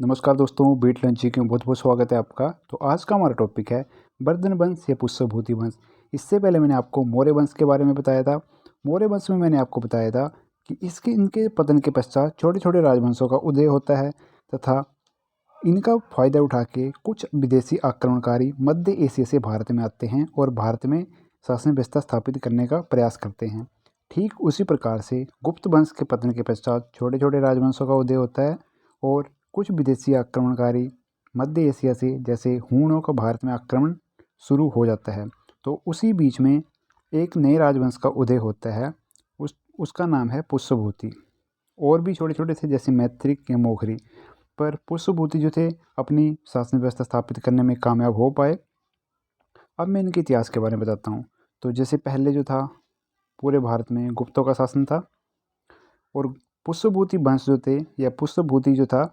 नमस्कार दोस्तों, beat lunch जी में बहुत बहुत स्वागत है आपका। तो आज का हमारा टॉपिक है वर्धन वंश या पुष्यभूति वंश। इससे पहले मैंने आपको मौर्य वंश के बारे में बताया था। मौर्य वंश में मैंने आपको बताया था कि इनके पतन के पश्चात छोटे छोटे राजवंशों का उदय होता है तथा इनका फायदा उठा के कुछ विदेशी आक्रमणकारी मध्य एशिया से भारत में आते हैं और भारत में शासन व्यवस्था स्थापित करने का प्रयास करते हैं। ठीक उसी प्रकार से गुप्त वंश के पतन के पश्चात छोटे छोटे राजवंशों का उदय होता है और कुछ विदेशी आक्रमणकारी मध्य एशिया से जैसे हूणों का भारत में आक्रमण शुरू हो जाता है। तो उसी बीच में एक नए राजवंश का उदय होता है, उसका नाम है पुष्यभूति। और भी छोटे छोटे थे जैसे मैत्रिक या मोखरी, पर पुष्यभूति जो थे अपनी शासन व्यवस्था स्थापित करने में कामयाब हो पाए। अब मैं इनके इतिहास के बारे में बताता हूँ। तो जैसे पहले जो था पूरे भारत में गुप्तों का शासन था और पुष्यभूति वंश जो थे या पुष्यभूति जो था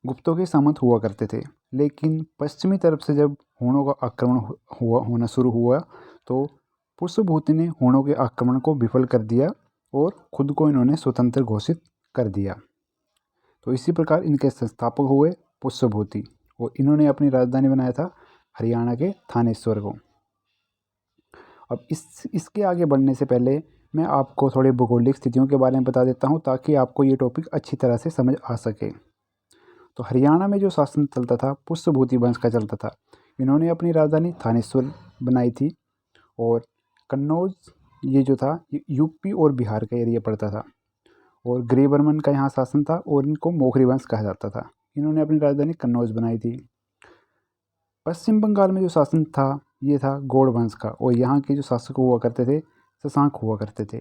गुप्तों के सामंत हुआ करते थे। लेकिन पश्चिमी तरफ से जब हूणों का आक्रमण होना शुरू हुआ तो पुष्यभूति ने हूणों के आक्रमण को विफल कर दिया और खुद को इन्होंने स्वतंत्र घोषित कर दिया। तो इसी प्रकार इनके संस्थापक हुए पुष्यभूति और इन्होंने अपनी राजधानी बनाया था हरियाणा के थानेश्वर को। अब इसके आगे बढ़ने से पहले मैं आपको थोड़ी भौगोलिक स्थितियों के बारे में बता देता हूँ ताकि आपको ये टॉपिक अच्छी तरह से समझ आ सके। तो हरियाणा में जो शासन चलता था पुष्यभूति वंश का चलता था। इन्होंने अपनी राजधानी थानेश्वर बनाई थी और कन्नौज ये जो था यूपी और बिहार का एरिया पड़ता था और ग्रेबर्मन का यहाँ शासन था और इनको मोखरी वंश कहा जाता था। इन्होंने अपनी राजधानी कन्नौज बनाई थी। पश्चिम बंगाल में जो शासन था ये था गौड़ वंश का और यहाँ के जो शासक हुआ करते थे शशांक हुआ करते थे।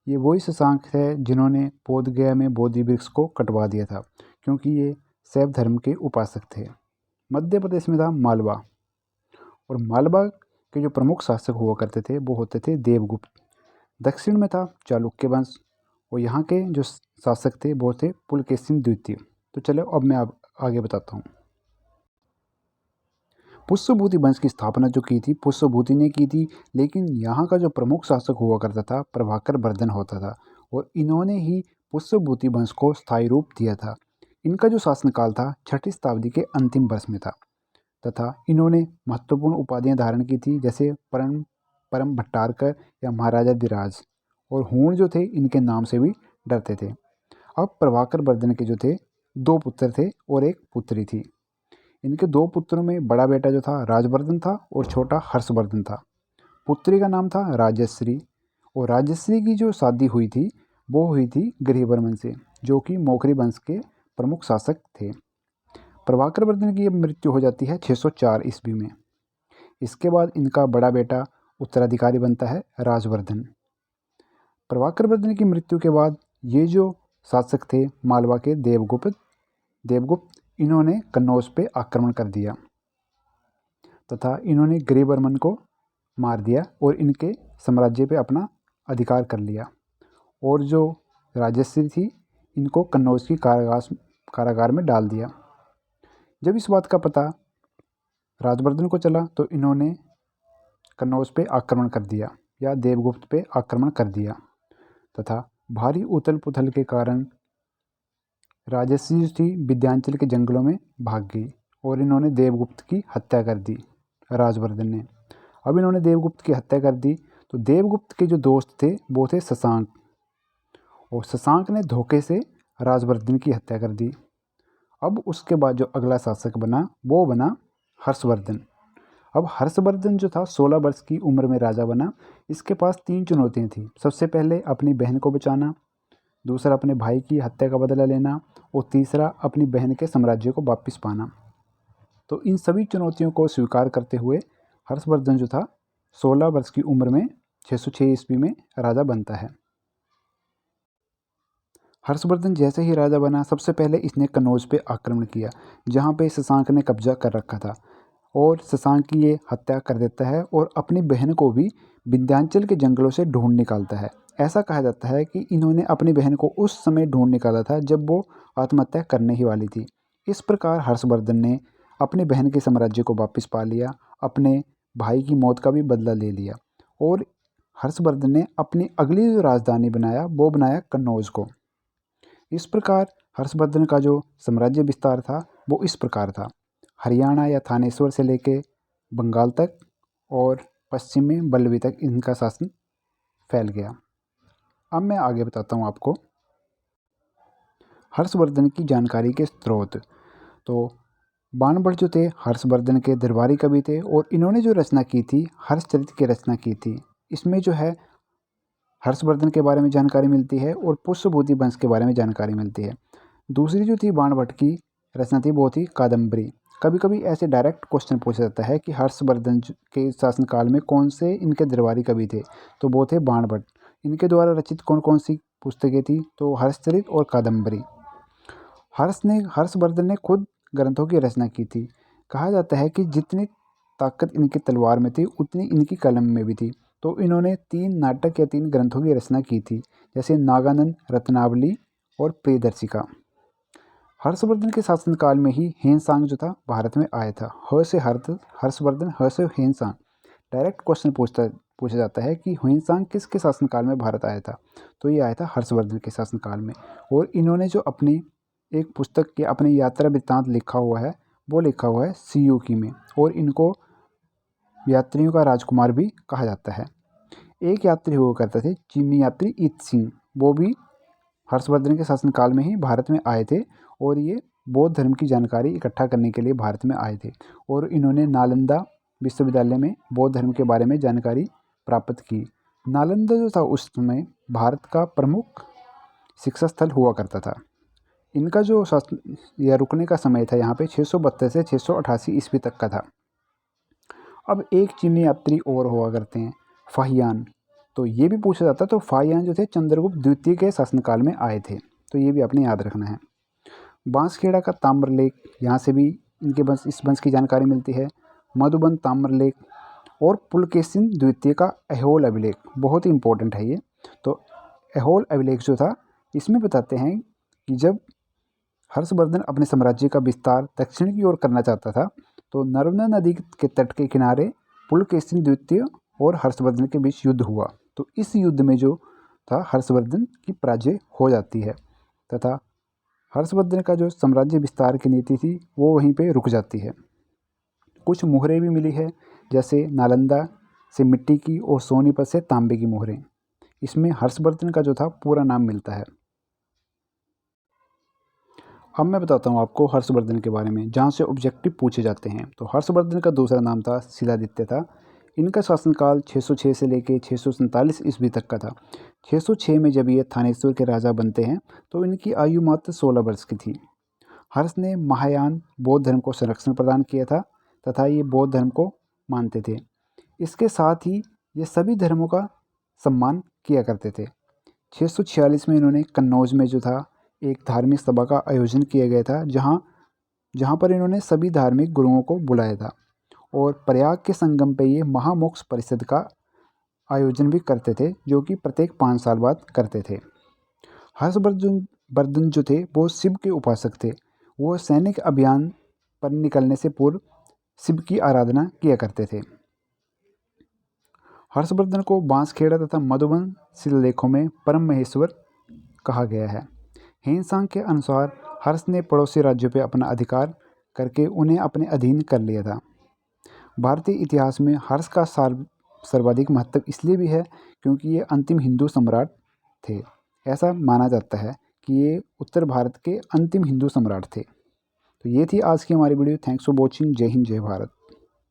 ये वही शशांक है जिन्होंने बोधगया में बोधि वृक्ष को कटवा दिया था क्योंकि ये शैव धर्म के उपासक थे। मध्य प्रदेश में था मालवा और मालवा के जो प्रमुख शासक हुआ करते थे वो होते थे देवगुप्त। दक्षिण में था चालुक्य वंश और यहाँ के जो शासक थे वो थे पुलकेशिन द्वितीय। तो चलो अब मैं आप आगे बताता हूँ। पुष्यभूति वंश की स्थापना जो की थी पुष्यभूति ने की थी, लेकिन यहाँ का जो प्रमुख शासक हुआ करता था प्रभाकर वर्धन होता था और इन्होंने ही पुष्यभूति वंश को स्थायी रूप दिया था। इनका जो शासनकाल था 6वीं शताब्दी के अंतिम वर्ष में था तथा इन्होंने महत्वपूर्ण उपाधियां धारण की थी जैसे परम परम भट्टारकर या महाराजा धीराज और हूण जो थे इनके नाम से भी डरते थे। अब प्रभाकर वर्धन के जो थे 2 पुत्र थे और एक पुत्री थी। इनके 2 पुत्रों में बड़ा बेटा जो था राजवर्धन था और छोटा हर्षवर्धन था। पुत्री का नाम था राजश्री और राजश्री की जो शादी हुई थी वो हुई थी गृहवर्मन से जो कि मोखरी वंश के प्रमुख शासक थे। प्रभाकर वर्धन की मृत्यु हो जाती है 604 ईस्वी में। इसके बाद इनका बड़ा बेटा उत्तराधिकारी बनता है राजवर्धन। प्रभाकर वर्धन की मृत्यु के बाद ये जो शासक थे मालवा के देवगुप्त इन्होंने कन्नौज पे आक्रमण कर दिया तथा इन्होंने गृहवर्मन को मार दिया और इनके साम्राज्य पे अपना अधिकार कर लिया और जो राजश्री थी इनको कन्नौज की कारागार में डाल दिया। जब इस बात का पता राजवर्धन को चला तो इन्होंने कन्नौज पे आक्रमण कर दिया या देवगुप्त पे आक्रमण कर दिया तथा भारी उथल पुथल के कारण राजश्री थी विंध्याचल के जंगलों में भाग गई और इन्होंने देवगुप्त की हत्या कर दी राजवर्धन ने। अब इन्होंने देवगुप्त की हत्या कर दी तो देवगुप्त के जो दोस्त थे वो थे शशांक और शशांक ने धोखे से राजवर्धन की हत्या कर दी। अब उसके बाद जो अगला शासक बना वो बना हर्षवर्धन। अब हर्षवर्धन जो था 16 वर्ष की उम्र में राजा बना। इसके पास 3 चुनौतियाँ थी। सबसे पहले अपनी बहन को बचाना, दूसरा अपने भाई की हत्या का बदला लेना और तीसरा अपनी बहन के साम्राज्य को वापस पाना। तो इन सभी चुनौतियों को स्वीकार करते हुए हर्षवर्धन जो था 16 वर्ष की उम्र में 606 ईस्वी में राजा बनता है। हर्षवर्धन जैसे ही राजा बना सबसे पहले इसने कन्नौज पे आक्रमण किया जहाँ पे शशांक ने कब्जा कर रखा था और शशांक की ये हत्या कर देता है और अपनी बहन को भी विंध्याचल के जंगलों से ढूंढ निकालता है। ऐसा कहा जाता है कि इन्होंने अपनी बहन को उस समय ढूंढ निकाला था जब वो आत्महत्या करने ही वाली थी। इस प्रकार हर्षवर्धन ने अपनी बहन के साम्राज्य को वापस पा लिया, अपने भाई की मौत का भी बदला ले लिया और हर्षवर्धन ने अपनी अगली जो राजधानी बनाया वो बनाया कन्नौज को। इस प्रकार हर्षवर्धन का जो साम्राज्य विस्तार था वो इस प्रकार था। हरियाणा या थानेश्वर से लेके बंगाल तक और पश्चिम में बल्लभी तक इनका शासन फैल गया। अब मैं आगे बताता हूँ आपको हर्षवर्धन की जानकारी के स्रोत। तो बाणभट्ट जो थे हर्षवर्धन के दरबारी कवि थे और इन्होंने जो रचना की थी हर्षचरित की रचना की थी। इसमें जो है हर्षवर्धन के बारे में जानकारी मिलती है और पुष्यभूति वंश के बारे में जानकारी मिलती है। दूसरी जो थी बाणभट्ट की रचना थी वो थी कादम्बरी। कभी कभी ऐसे डायरेक्ट क्वेश्चन पूछा जाता है कि हर्षवर्धन के शासनकाल में कौन से इनके दरबारी कवि थे, तो वो थे बाणभट्ट। इनके द्वारा रचित कौन कौन सी पुस्तकें थी, तो हर्षचरित और कादम्बरी। हर्षवर्धन ने खुद ग्रंथों की रचना की थी। कहा जाता है कि जितनी ताकत इनकी तलवार में थी उतनी इनकी कलम में भी थी। तो इन्होंने 3 नाटक या 3 ग्रंथों की रचना की थी, जैसे नागानंद, रत्नावली और प्रियदर्शिका। हर्षवर्धन के शासनकाल में ही हेनसांग जो था भारत में आया था। हर्षवर्धन से हेनसांग। डायरेक्ट क्वेश्चन पूछा जाता है कि हेनसांग किसके शासनकाल में भारत आया था, तो ये आया था हर्षवर्धन के शासनकाल में। और इन्होंने जो अपनी एक पुस्तक के अपनी यात्रा वृत्तांत लिखा हुआ है वो लिखा हुआ है सियूकी में, और इनको यात्रियों का राजकुमार भी कहा जाता है। एक यात्री हुआ करते थे चीनी यात्री इत सिंह, वो भी हर्षवर्धन के शासनकाल में ही भारत में आए थे और ये बौद्ध धर्म की जानकारी इकट्ठा करने के लिए भारत में आए थे। और इन्होंने नालंदा विश्वविद्यालय में बौद्ध धर्म के बारे में जानकारी प्राप्त की। नालंदा जो था उस समय भारत का प्रमुख शिक्षा स्थल हुआ करता था। इनका जो शासन या रुकने का समय था यहाँ पे 632 से 688 ईस्वी तक का था। अब एक चीनी यात्री और हुआ करते हैं फाहियान। तो ये भी पूछा जाता, तो फाहियान जो थे चंद्रगुप्त द्वितीय के शासनकाल में आए थे, तो ये भी आपने याद रखना है। बांसखेड़ा का ताम्रलेख, यहाँ से भी इस वंश की जानकारी मिलती है। मधुबन ताम्रलेख और पुलकेशिन द्वितीय का ऐहोल अभिलेख, बहुत ही इंपॉर्टेंट है ये। तो ऐहोल अभिलेख जो था इसमें बताते हैं कि जब हर्षवर्धन अपने साम्राज्य का विस्तार दक्षिण की ओर करना चाहता था, तो नर्मदा नदी के तट के किनारे पुलकेशिन द्वितीय और हर्षवर्धन के बीच युद्ध हुआ। तो इस युद्ध में जो था हर्षवर्धन की पराजय हो जाती है तथा हर्षवर्धन का जो साम्राज्य विस्तार की नीति थी वो वहीं पे रुक जाती है। कुछ मोहरें भी मिली है, जैसे नालंदा से मिट्टी की और सोनीपत से तांबे की मोहरें। इसमें हर्षवर्धन का जो था पूरा नाम मिलता है। अब मैं बताता हूँ आपको हर्षवर्धन के बारे में, जहाँ से ऑब्जेक्टिव पूछे जाते हैं। तो हर्षवर्धन का दूसरा नाम था शिलादित्य था। इनका शासनकाल 606 से लेकर 647 ईस्वी तक का था। 606 में जब ये थानेश्वर के राजा बनते हैं तो इनकी आयु मात्र 16 वर्ष की थी। हर्ष ने महायान बौद्ध धर्म को संरक्षण प्रदान किया था तथा ये बौद्ध धर्म को मानते थे। इसके साथ ही ये सभी धर्मों का सम्मान किया करते थे। 646 में इन्होंने कन्नौज में जो था एक धार्मिक सभा का आयोजन किया गया था, जहाँ पर इन्होंने सभी धार्मिक गुरुओं को बुलाया था। और प्रयाग के संगम पे ये महामोक्ष परिषद का आयोजन भी करते थे, जो कि प्रत्येक 5 साल बाद करते थे। हर्षवर्धन जो थे वो शिव के उपासक थे। वो सैनिक अभियान पर निकलने से पूर्व शिव की आराधना किया करते थे। हर्षवर्धन को बांसखेड़ा तथा मधुबन शिलालेखों में परम महेश्वर कहा गया है। हेनसांग के अनुसार हर्ष ने पड़ोसी राज्यों पर अपना अधिकार करके उन्हें अपने अधीन कर लिया था। भारतीय इतिहास में हर्ष का सर्वाधिक महत्व इसलिए भी है क्योंकि ये अंतिम हिंदू सम्राट थे। ऐसा माना जाता है कि ये उत्तर भारत के अंतिम हिंदू सम्राट थे। तो ये थी आज की हमारी वीडियो। Thanks for watching. जय हिंद, जय भारत।